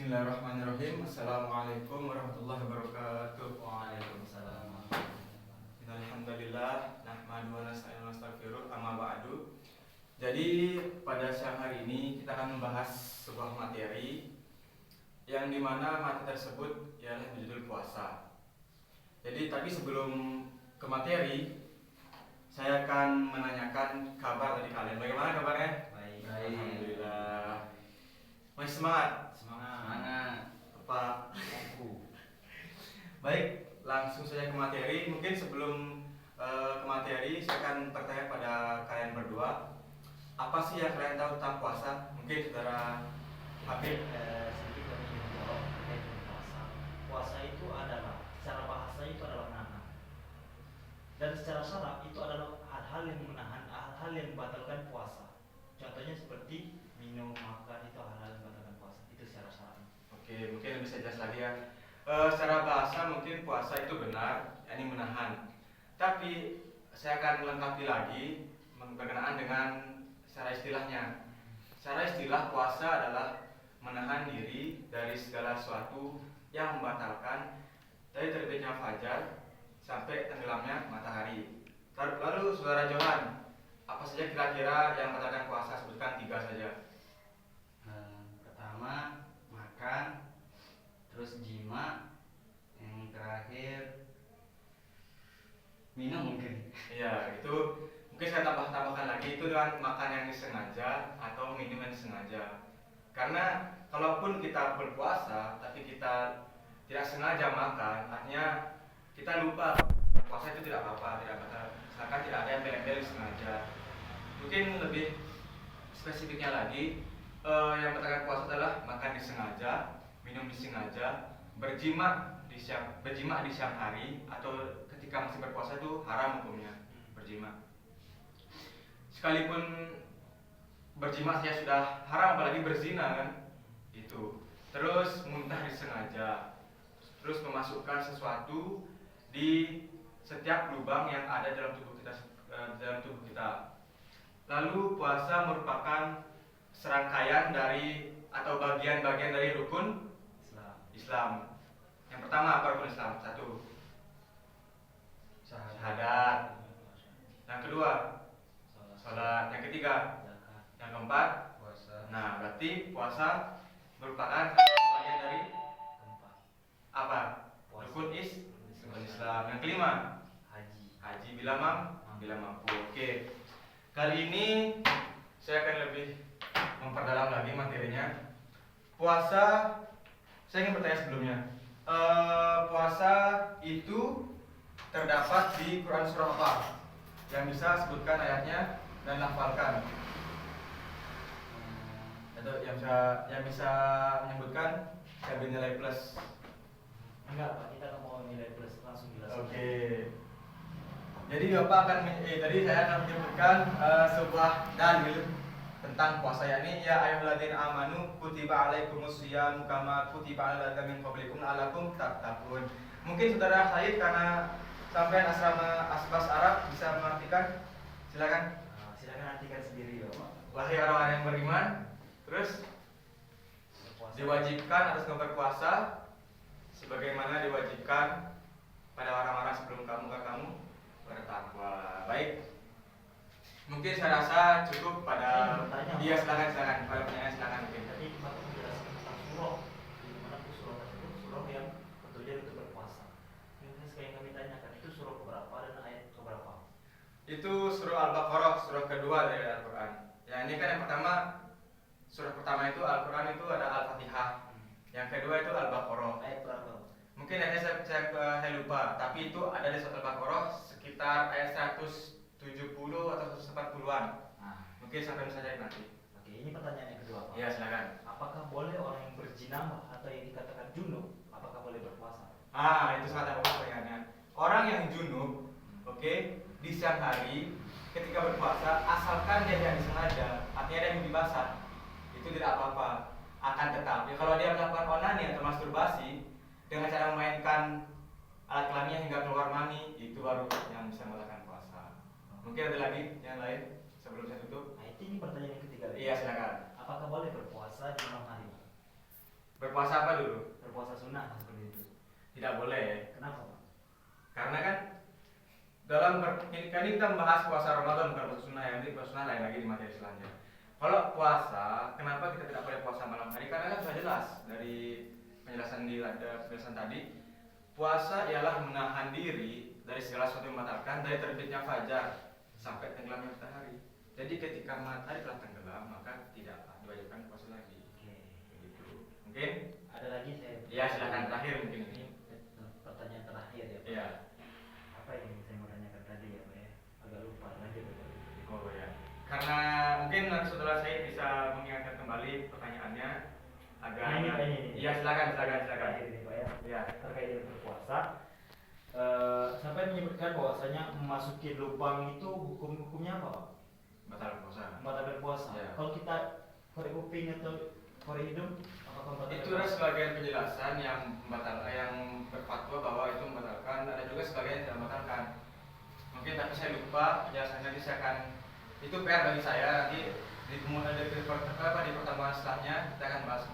Bismillahirrahmanirrahim. Assalamualaikum warahmatullahi wabarakatuh. Waalaikumsalam. Alhamdulillah, nahmadu wa nasta'inu wa nastaghfiruh, amma ba'du. Jadi pada siang hari ini kita akan membahas sebuah materi yang dimana materi tersebut ialah berjudul puasa. Jadi tapi sebelum ke materi, saya akan menanyakan kabar dari kalian. Bagaimana kabarnya? Baik. Alhamdulillah. Masih semangat? Semangat. Apa? Aku. Baik, langsung saja ke materi. Mungkin sebelum ke materi, saya akan bertanya pada kalian berdua, apa sih yang kalian tahu tentang puasa? Mungkin saudara Habib. Sedikit kami menjawab terkait dengan puasa. Puasa itu adalah secara bahasa itu adalah menahan, dan secara syara itu adalah hal-hal yang menahan, hal-hal yang membatalkan puasa. Contohnya seperti minum, makan, itu hal-hal yang membatalkan puasa. Itu secara syara. Oke, mungkin bisa jelas lagi ya. Secara bahasa mungkin puasa itu benar, yakni menahan. Tapi saya akan melengkapi lagi berkenaan dengan secara istilahnya. Secara istilah puasa adalah menahan diri dari segala sesuatu yang membatalkan dari terbitnya fajar sampai tenggelamnya matahari. Lalu saudara Johan, apa saja kira-kira yang membatalkan puasa? Sebutkan 3 saja. Pertama makan, terus jima, yang terakhir minum mungkin. Iya, itu mungkin saya tambahkan lagi, itu dengan makan yang disengaja atau minum yang disengaja. Karena kalaupun kita berpuasa tapi kita tidak sengaja makan, artinya kita lupa puasa itu tidak apa-apa, tidak batal. Misalkan tidak ada yang embel-embel sengaja. Mungkin lebih spesifiknya lagi, yang membatalkan puasa adalah makan disengaja, minum disengaja, berjima di siang hari atau ketika masih berpuasa itu haram hukumnya berjima. Sekalipun berjima saja sudah haram, apalagi berzina kan itu. Terus muntah disengaja, terus memasukkan sesuatu di setiap lubang yang ada dalam tubuh kita. Lalu puasa merupakan serangkaian dari atau bagian-bagian dari rukun Islam. Yang pertama apa rukun Islam? 1. Syahadat. Yang kedua salat. Yang ketiga, yang keempat Puasa. Nah, berarti puasa merupakan bagian dari apa? Rukun Islam. Yang kelima, haji bila mampu. Oke. Kali ini saya akan lebih memperdalam lagi materinya. Puasa, saya ingin bertanya sebelumnya. Puasa itu terdapat di Quran surah apa? Yang bisa sebutkan ayatnya dan lafalkan. Atau yang bisa menyebutkan, saya beri nilai plus. Enggak Pak, kita nggak mau nilai plus, langsung jelas. Oke. Jadi Bapak akan tadi saya akan menyebutkan sebuah dalil tentang puasa, yakni ya ayyuhalladzina amanu kutiba alaikumusyiyamu kama kutiba alal ladzina min qablikum la'allakum tattaqun. Mungkin saudara Said karena sampai asrama Asbas Arab bisa mengartikan, silakan. Silakan artikan sendiri ya Pak. Wahai orang-orang yang beriman, terus diwajibkan atas kamu berpuasa sebagaimana diwajibkan pada orang-orang sebelum kamu bertakwa. Baik. Mungkin saya rasa cukup pada dia. Silakan pada pertanyaan silakan mungkin. Tadi Bapak menjelaskan tentang surah, di mana itu surah tersebut surah yang bertujuan untuk berpuasa. Mungkin sekali kami tanyakan, itu surah keberapa dan ayat keberapa? Itu surah Al-Baqarah, surah kedua dari Al-Quran. Ya, ini kan yang pertama, surah pertama itu Al-Quran itu ada Al-Fatihah. Yang kedua itu Al-Baqarah. Ayat berapa? Mungkin ayatnya saya lupa, tapi itu ada di surah Al-Baqarah sekitar ayat 170 atau 140-an. Mungkin sampai misalnya nanti. Oke, ini pertanyaan yang kedua Pak. Iya, silakan. Apakah boleh orang yang berjinabah atau yang dikatakan junub, apakah boleh berpuasa? Itu sangat bagus pertanyaannya. Orang yang junub, oke, di siang hari ketika berpuasa, asalkan dia tidak disengaja, artinya dia mimpi basah, itu tidak apa-apa. Akan tetapi kalau dia melakukan onani atau masturbasi dengan cara memainkan alat kelaminnya hingga keluar mani, itu baru yang bisa membatalkan puasa. Mungkin ada lagi yang lain sebelum saya tutup? Ini pertanyaan yang ketiga. Iya, silakan. Apakah boleh berpuasa di malam hari? Berpuasa apa dulu? Berpuasa sunnah seperti itu. Tidak boleh. Kenapa Pak? Karena kan ini kita membahas puasa Ramadan bukan puasa sunnah ya, ini puasa sunnah lain lagi di materi selanjutnya. Kalau puasa, kenapa kita tidak boleh puasa malam hari? Karena kan sudah jelas dari penjelasan tadi, puasa ialah menahan diri dari segala sesuatu yang membatalkan dari terbitnya fajar sampai tenggelamnya matahari. Jadi ketika matahari telah tenggelam, maka tidak diwajibkan puasa lagi. Oke. Begitu. Mungkin? Ada lagi saya. Ya silakan terakhir mungkin ini. Pertanyaan terakhir ya Pak. Iya. Apa yang saya mau tanyakan tadi ya Pak ya? Agak lupa lanjut Pak. Oh ya. Karena mungkin saudara saya bisa mengingatkan kembali pertanyaannya agak. Ini. Iya silakan. Terakhir ini Pak ya. Ya. Terkait dengan berpuasa. Sampai menyebutkan bahwasanya memasuki lubang itu hukumnya apa Pak? Batal puasa. Membatalkan puasa. Ya. Kalau kita korek kuping atau korek hidung, apakah membatalkan Itu ada sebagian penjelasan yang berfatwa bahwa itu membatalkan, ada juga sebagian yang tidak membatalkan. Mungkin tapi saya lupa penjelasannya, nanti saya akan itu PR bagi saya nanti di pertemuan setelahnya kita akan bahas